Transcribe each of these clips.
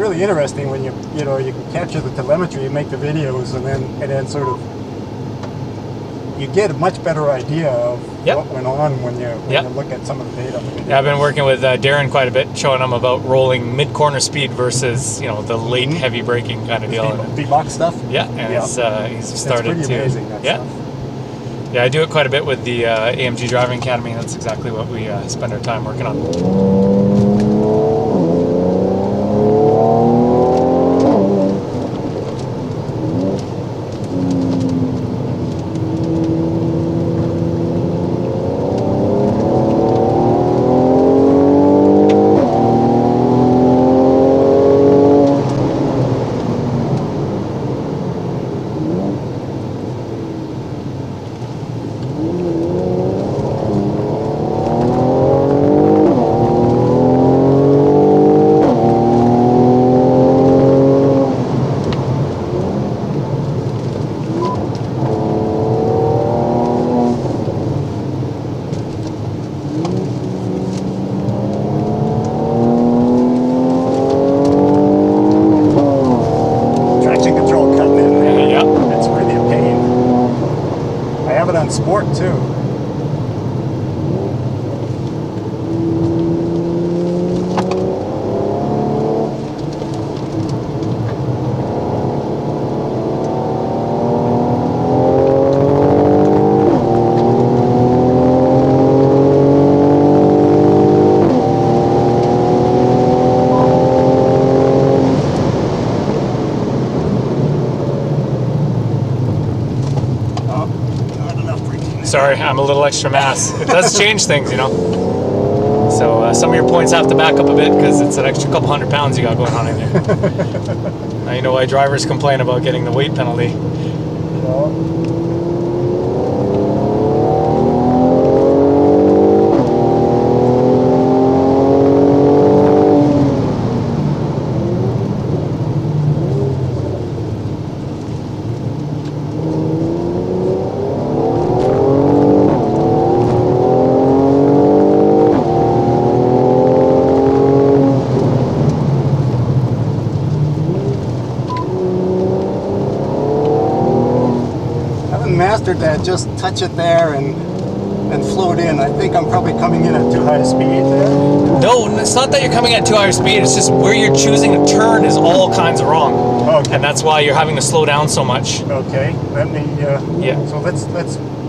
really interesting when you can capture the telemetry, you make the videos, and then sort of you get a much better idea of what went on when you look at some of the data. Yeah, I've been working with Darren quite a bit, showing him about rolling mid-corner speed versus the late heavy braking kind of deal. V-Box stuff. Yeah, and he's started pretty to. Amazing, that stuff. Yeah, I do it quite a bit with the AMG Driving Academy. That's exactly what we spend our time working on. Sport too. Sorry, I'm a little extra mass. It does change things, So some of your points have to back up a bit because it's an extra couple 100 pounds you got going on in there. Now you know why drivers complain about getting the weight penalty. Mastered that, just touch it there and float in. I think I'm probably coming in at too high a speed there. No, it's not that you're coming at too high a speed. It's just where you're choosing to turn is all kinds of wrong. Okay. And that's why you're having to slow down so much. Okay. Let me. So let's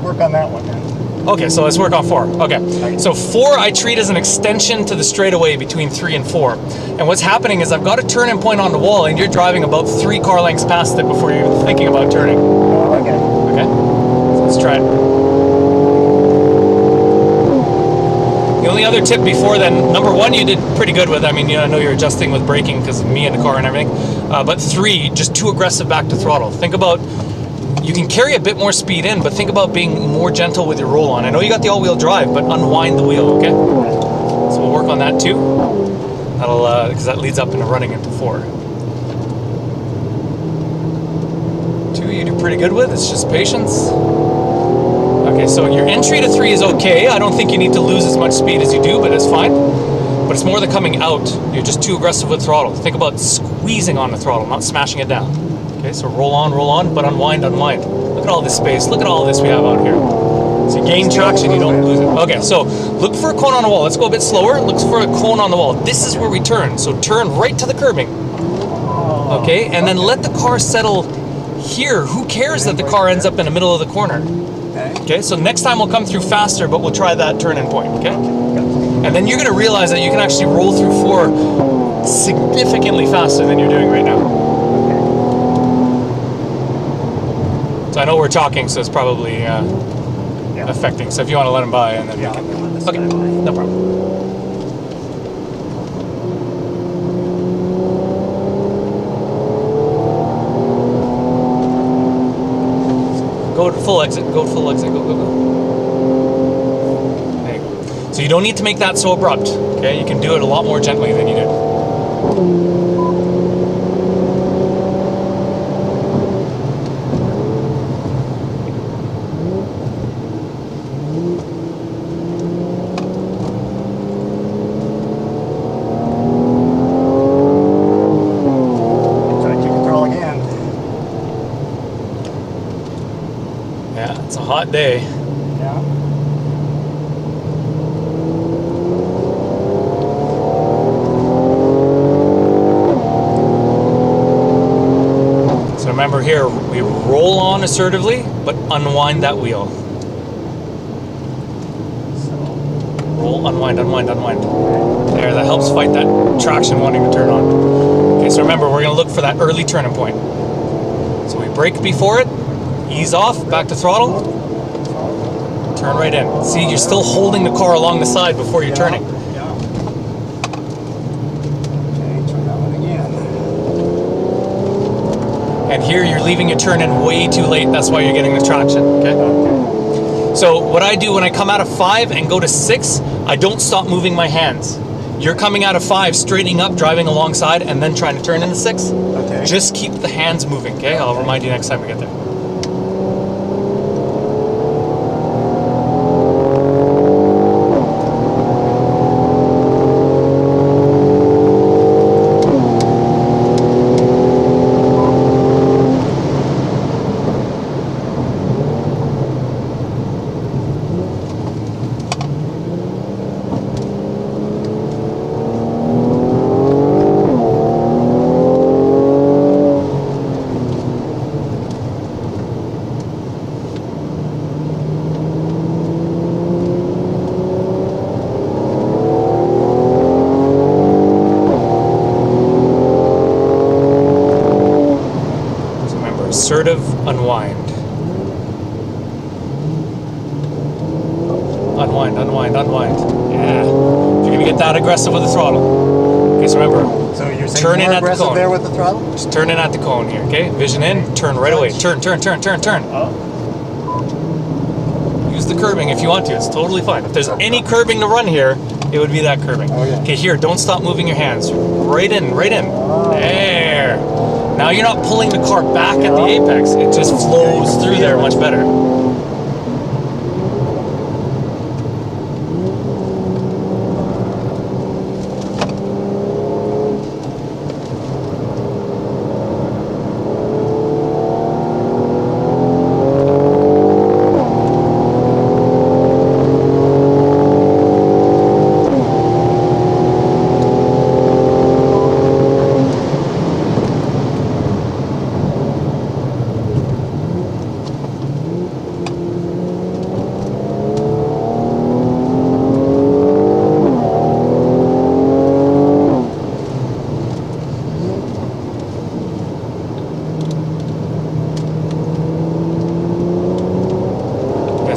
work on that one then. Okay, so let's work on 4. Okay. So 4 I treat as an extension to the straightaway between 3 and 4. And what's happening is I've got a turn-in point on the wall, and you're driving about 3 car lengths past it before you're even thinking about turning. Okay. Okay, so let's try it. The only other tip before then, number 1 you did pretty good with. I mean, I know you're adjusting with braking because of me in the car and everything. But 3, just too aggressive back to throttle. Think about, you can carry a bit more speed in, but think about being more gentle with your roll on. I know you got the all-wheel drive, but unwind the wheel, okay? So we'll work on that too. That'll, because that leads up into running into 4. 2 you do pretty good with, it's just patience. Okay, so your entry to 3 is okay. I don't think you need to lose as much speed as you do, but it's fine. But it's more the coming out. You're just too aggressive with throttle. Think about squeezing on the throttle, not smashing it down. Okay, so roll on, but unwind. Look at all this space. Look at all this we have out here. So you gain traction, you don't lose it. Okay, so look for a cone on the wall. Let's go a bit slower. Look for a cone on the wall. This is where we turn. So turn right to the curbing. Okay, and then let the car settle here. Who cares that the car ends up in the middle of the corner? Okay, so next time we'll come through faster, but we'll try that turn-in point, okay? And then you're going to realize that you can actually roll through 4 significantly faster than you're doing right now. So I know we're talking, so it's probably affecting. So if you want to let him by, and then we can. Okay, no problem. Go to full exit, go, go. There you go. So you don't need to make that so abrupt, okay? You can do it a lot more gently than you did. a hot day. Yeah. So remember here, we roll on assertively, but unwind that wheel. Roll, unwind, unwind, unwind. There, that helps fight that traction wanting to turn on. Okay, so remember, we're going to look for that early turning point. So we brake before it, ease off, back to throttle, turn right in. See, you're still holding the car along the side before you're turning. Yeah. Okay, try that one again. And here you're leaving your turn in way too late. That's why you're getting the traction. Okay. So what I do when I come out of 5 and go to 6, I don't stop moving my hands. You're coming out of 5, straightening up, driving alongside, and then trying to turn into 6. Okay. Just keep the hands moving. Okay. I'll remind you next time we get there. Assertive, unwind. Unwind, unwind, unwind. Yeah. You're going to get that aggressive with the throttle. Okay, so remember, So you're saying turn in more at the aggressive cone. there with the throttle? Just turn in at the cone here, okay? Vision in, turn right away. Turn, turn, turn, turn, turn. Oh. Use the curbing if you want to. It's totally fine. If there's any curbing to run here, it would be that curbing. Oh, yeah. Okay, here, don't stop moving your hands. Right in, right in. There. Now you're not pulling the car back at the apex. It just flows through there much better.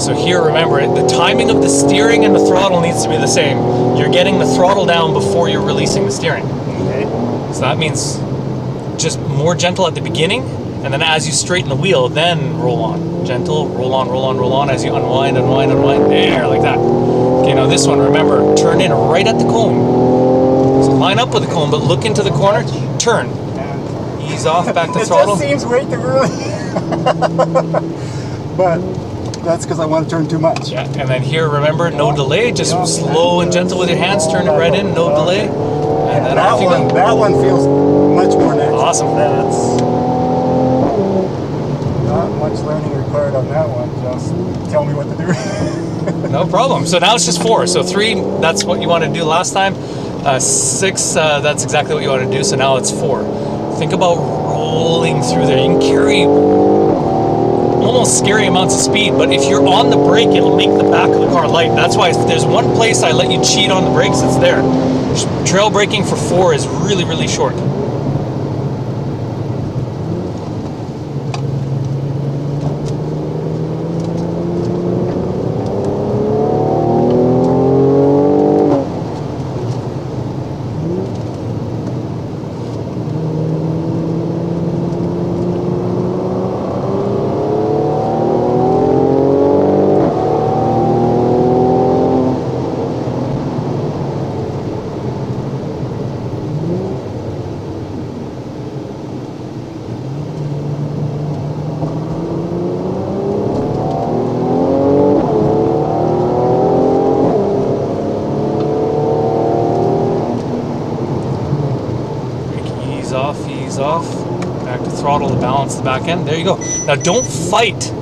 So here, remember, the timing of the steering and the throttle needs to be the same. You're getting the throttle down before you're releasing the steering. Okay. So that means just more gentle at the beginning, and then as you straighten the wheel, then roll on. Gentle, roll on, roll on, roll on as you unwind, unwind, unwind. There, like that. Okay, now this one, remember, turn in right at the cone. So line up with the cone, but look into the corner, turn. Ease off, back to throttle. It just seems way too early. But that's because I want to turn too much. Yeah, and then here, remember, no delay. Just slow and gentle with your hands. Turn it right in, no delay. And then off you go. That one feels much more natural. Awesome. That's not much learning required on that one. Just tell me what to do. No problem. So now it's just 4. So 3, that's what you wanted to do last time. 6, that's exactly what you want to do. So now it's 4. Think about rolling through there. You can carry almost scary amounts of speed, but if you're on the brake, it'll make the back of the car light. That's why if there's one place I let you cheat on the brakes, it's there. Trail braking for 4 is really, really short. Ease off, back to throttle to balance the back end. There you go. Now don't fight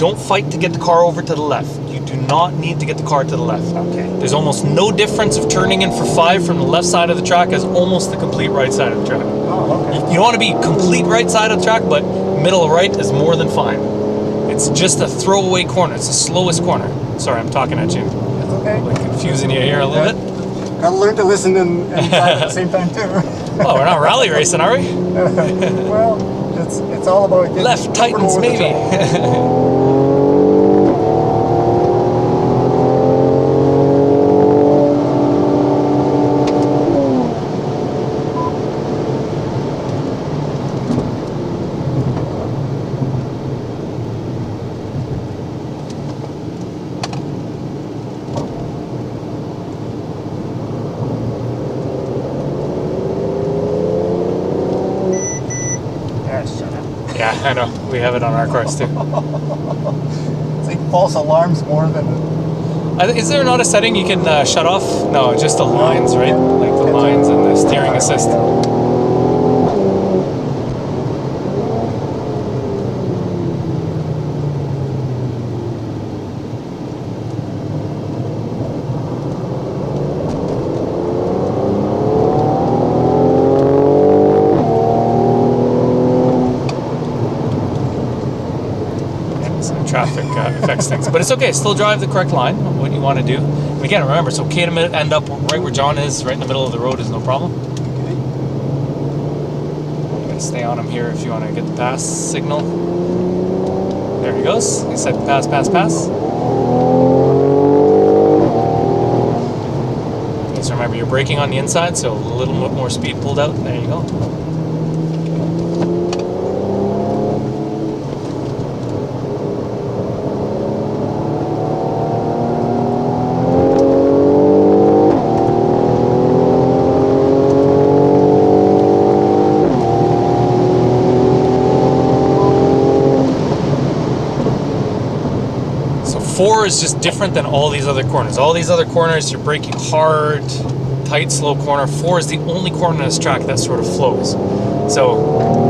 don't fight to get the car over to the left. You do not need to get the car to the left. Okay. There's almost no difference of turning in for 5 from the left side of the track as almost the complete right side of the track. Oh, okay. You don't want to be complete right side of the track, but middle right is more than fine. It's just a throwaway corner. It's the slowest corner. Sorry, I'm talking at you. It's okay. I'm confusing you here a little bit. Gotta learn to listen and drive at the same time too. Oh, we're not rally racing, are we? Well, it's all about getting Left tightens, comfortable with the maybe. track. Yeah, I know. We have it on our cars too. It's like false alarms more than. Is there not a setting you can shut off? No, just the lines, right? Like the lines and the steering assist. Traffic affects things, but it's okay. Still drive the correct line. What you want to do. And again, remember, it's okay to end up right where John is, right in the middle of the road, is no problem. Okay. You gotta stay on him here if you want to get the pass signal. There he goes. He said pass, pass, pass. Okay, so remember, you're braking on the inside, so a little bit more speed pulled out. There you go. Four is just different than all these other corners. All these other corners, you're braking hard, tight, slow corner. 4 is the only corner in this track that sort of flows. So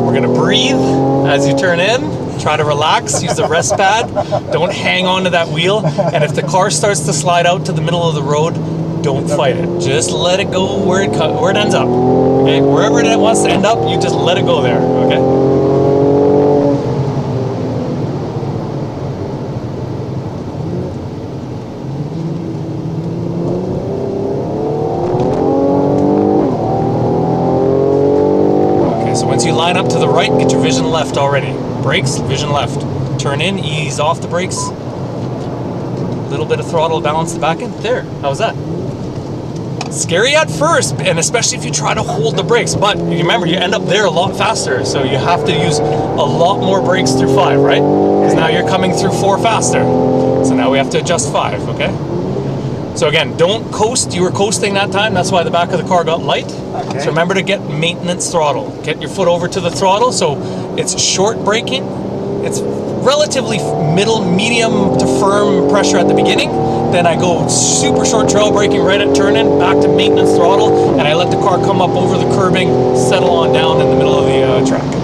we're gonna breathe as you turn in. Try to relax, use the rest pad. Don't hang on to that wheel. And if the car starts to slide out to the middle of the road, don't fight it. Just let it go where it ends up. Okay, wherever it wants to end up, you just let it go there. Okay. Once you line up to the right, get your vision left already. Brakes, vision left. Turn in, ease off the brakes. Little bit of throttle, balance the back end. There, how's that? Scary at first, and especially if you try to hold the brakes. But remember, you end up there a lot faster, so you have to use a lot more brakes through 5, right? Because now you're coming through 4 faster. So now we have to adjust 5, okay? So again, don't coast. You were coasting that time. That's why the back of the car got light. Okay. So remember to get maintenance throttle. Get your foot over to the throttle. So it's short braking. It's relatively medium to firm pressure at the beginning. Then I go super short trail braking right at turn in, back to maintenance throttle, and I let the car come up over the curbing, settle on down in the middle of the track.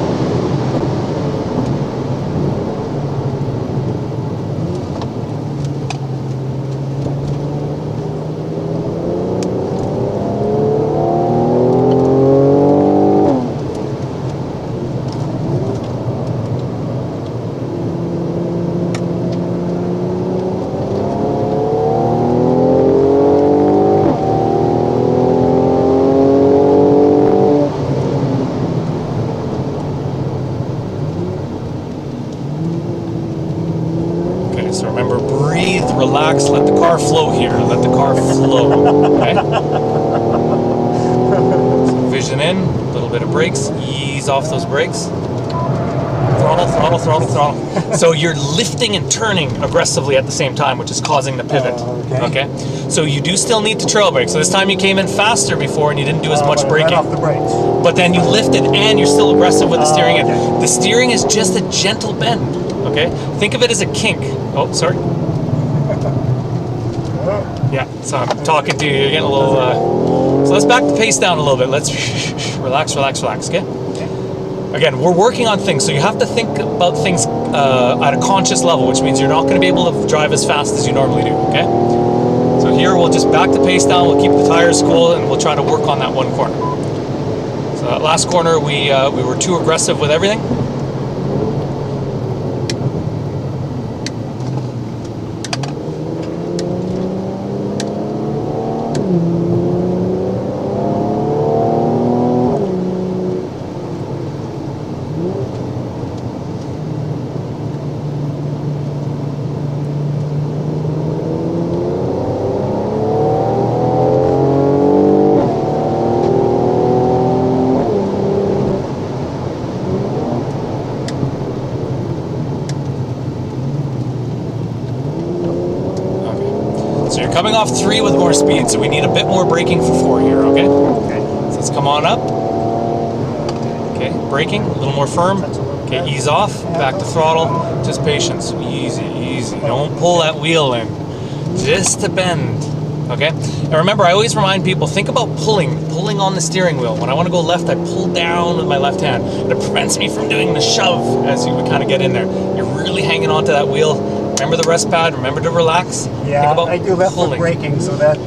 So remember, breathe, relax, let the car flow here. Let the car flow, okay? So vision in, a little bit of brakes, ease off those brakes. Throttle, throttle, throttle, throttle. So you're lifting and turning aggressively at the same time, which is causing the pivot, okay? So you do still need to trail brake. So this time you came in faster before and you didn't do as much braking. Right off the brakes. But then you lifted and you're still aggressive with the steering. Okay. The steering is just a gentle bend, okay? Think of it as a kink. Oh, sorry. Yeah, so I'm talking to you. You're getting a little... So let's back the pace down a little bit. Let's relax, relax, relax, okay? Again, we're working on things, so you have to think about things at a conscious level, which means you're not going to be able to drive as fast as you normally do, okay? So here we'll just back the pace down, we'll keep the tires cool, and we'll try to work on that one corner. So that last corner, we were too aggressive with everything. So you're coming off 3 with more speed, so we need a bit more braking for 4 here, okay? Okay. So let's come on up. Okay, braking, a little more firm. Okay, ease off, back to throttle, just patience. Easy, easy. Don't pull that wheel in. Just to bend, okay? And remember, I always remind people, think about pulling on the steering wheel. When I want to go left, I pull down with my left hand. And it prevents me from doing the shove as you would kind of get in there. You're really hanging onto that wheel. Remember the rest pad, remember to relax. Yeah, I do left foot braking, so that's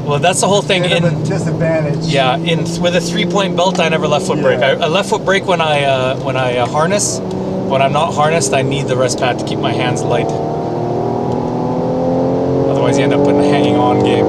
well, that's the whole thing. a disadvantage. Yeah, with a 3-point belt, I never left foot brake. I left foot brake when I harness. When I'm not harnessed, I need the rest pad to keep my hands light. Otherwise, you end up in a hanging on game.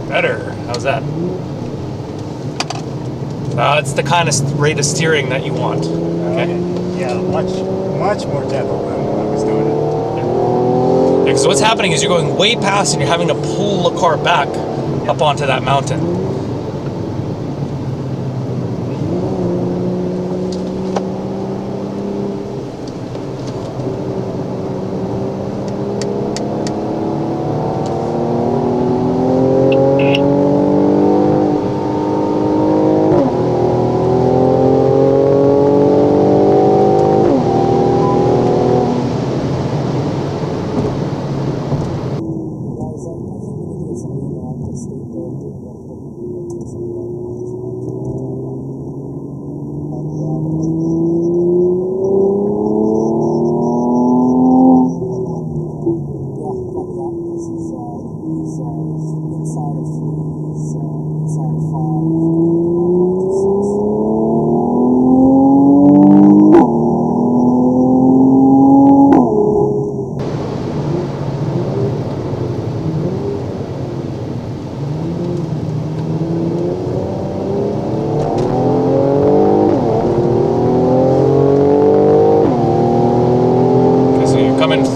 Better. How's that? It's the kind of rate of steering that you want. Okay. Yeah, much more gentle than when I was doing it. Yeah, because what's happening is you're going way past and you're having to pull the car back up onto that mountain.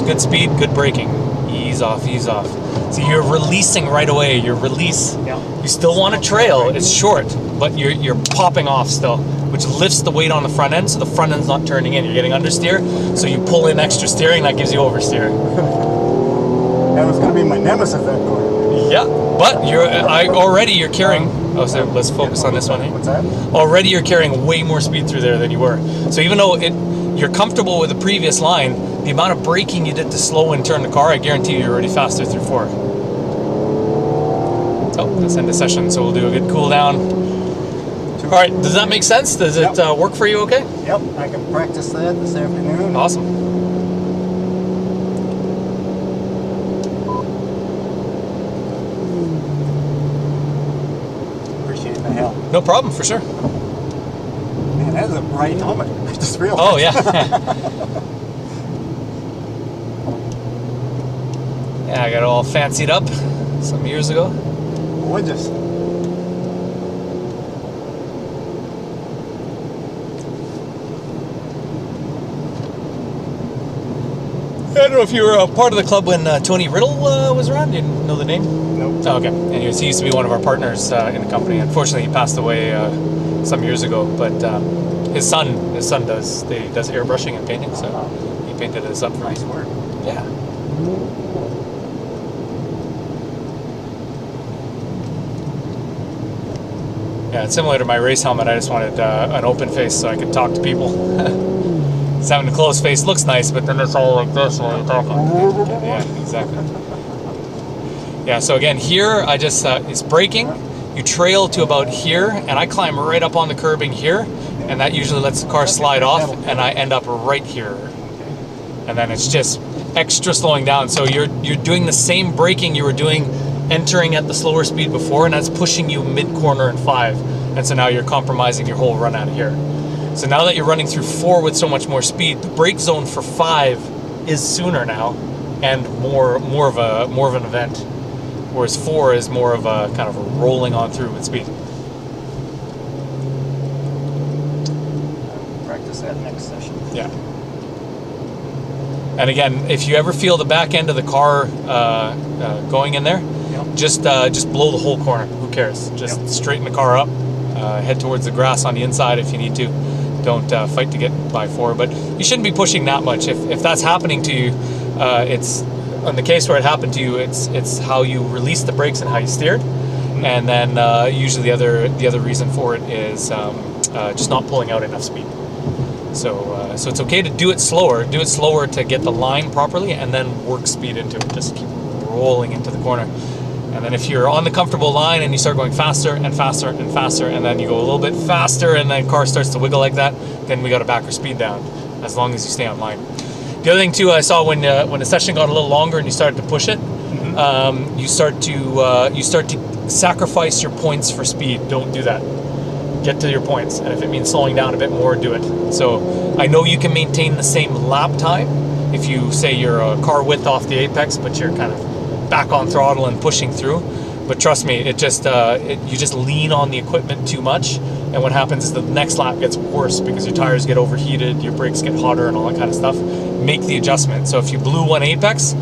Good speed, good braking. Ease off, ease off. So you're releasing right away. Your release. Yeah. You still want to trail. It's short, but you're popping off still, which lifts the weight on the front end, so the front end's not turning in. You're getting understeer, so you pull in extra steering, that gives you oversteer. That was going to be my nemesis that corner. Yeah, but you're carrying. Oh, so let's focus on this one here. What's that? Already you're carrying way more speed through there than you were. So even though you're comfortable with the previous line, the amount of braking you did to slow and turn the car, I guarantee you're already faster through 4. Oh, let's end the session, so we'll do a good cool down. All right, does that make sense? Does it work for you okay? Yep, I can practice that this afternoon. Awesome. Appreciate the help. No problem, for sure. That's a bright helmet. I just realized. Oh, yeah. Yeah, I got it all fancied up some years ago. Gorgeous. I don't know if you were a part of the club when Tony Riddle was around. You know the name? Nope. Oh, okay. Anyways, he used to be one of our partners in the company. Unfortunately, he passed away some years ago. But his son does airbrushing and painting, so he painted this up for Nice work. Yeah. Yeah, it's similar to my race helmet. I just wanted an open face so I could talk to people. It's having a closed face looks nice, but then it's all like this while you're talking. Yeah, exactly. Yeah, so again, here I just, it's braking. You trail to about here, and I climb right up on the curbing here, and that usually lets the car slide off, and I end up right here. And then it's just extra slowing down. So you're doing the same braking you were doing entering at the slower speed before, and that's pushing you mid-corner in 5. And so now you're compromising your whole run out of here. So now that you're running through 4 with so much more speed, the brake zone for 5 is sooner now, and more of an event. Whereas 4 is more of a kind of a rolling on through with speed. Practice that next session. Yeah. And again, if you ever feel the back end of the car going in there, just blow the whole corner. Who cares? Just straighten the car up, head towards the grass on the inside if you need to. Don't fight to get by 4, but you shouldn't be pushing that much. If that's happening to you, it's on the case where it happened to you. It's how you release the brakes and how you steered, and then usually the other reason for it is just not pulling out enough speed. So it's okay to do it slower. Do it slower to get the line properly, and then work speed into it. Just keep rolling into the corner. And then if you're on the comfortable line and you start going faster and faster and faster, and then you go a little bit faster and then car starts to wiggle like that, then we got to back our speed down as long as you stay on line. The other thing too, I saw when the session got a little longer and you started to push it, you start to sacrifice your points for speed. Don't do that. Get to your points, and if it means slowing down a bit more, do it. So I know you can maintain the same lap time if you say you're a car width off the apex, but you're kind of back on throttle and pushing through. But trust me, you just lean on the equipment too much, and what happens is the next lap gets worse because your tires get overheated, your brakes get hotter, and all that kind of stuff. Make the adjustment. So if you blew one apex,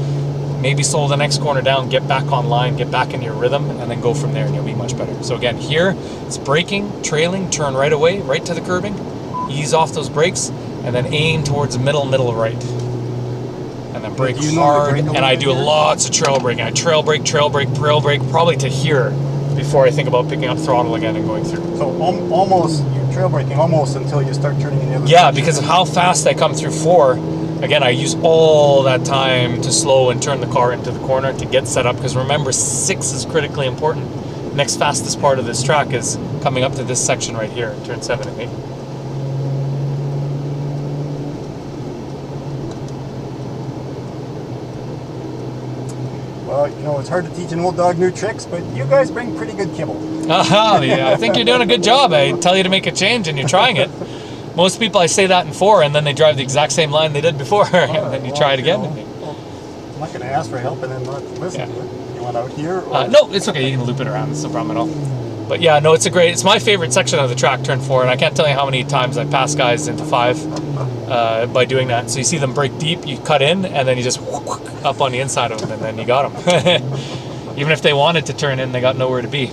maybe slow the next corner down, get back on line, get back into your rhythm, and then go from there, and you'll be much better. So again, here it's braking, trailing, turn right away, right to the curbing, ease off those brakes, and then aim towards middle right. And then brake hard, and I do lots of trail braking. I trail brake, probably to here before I think about picking up throttle again and going through. So almost, you're trail braking almost until you start turning in the other direction. Because of how fast I come through 4, again, I use all that time to slow and turn the car into the corner to get set up, because remember, 6 is critically important. Next fastest part of this track is coming up to this section right here, turn 7 and 8. Well, you know, it's hard to teach an old dog new tricks, but you guys bring pretty good kibble. Yeah, I think you're doing a good job. I tell you to make a change, and you're trying it. Most people, I say that in 4, and then they drive the exact same line they did before, and then you try it again. I'm not going to ask for help and then not listen to it. You want out here? Or? No, it's okay. You can loop it around. It's no problem at all. But yeah, no, it's my favorite section of the track, turn 4, and I can't tell you how many times I pass guys into 5 by doing that. So you see them brake deep, you cut in, and then you just up on the inside of them, and then you got them. Even if they wanted to turn in, they got nowhere to be.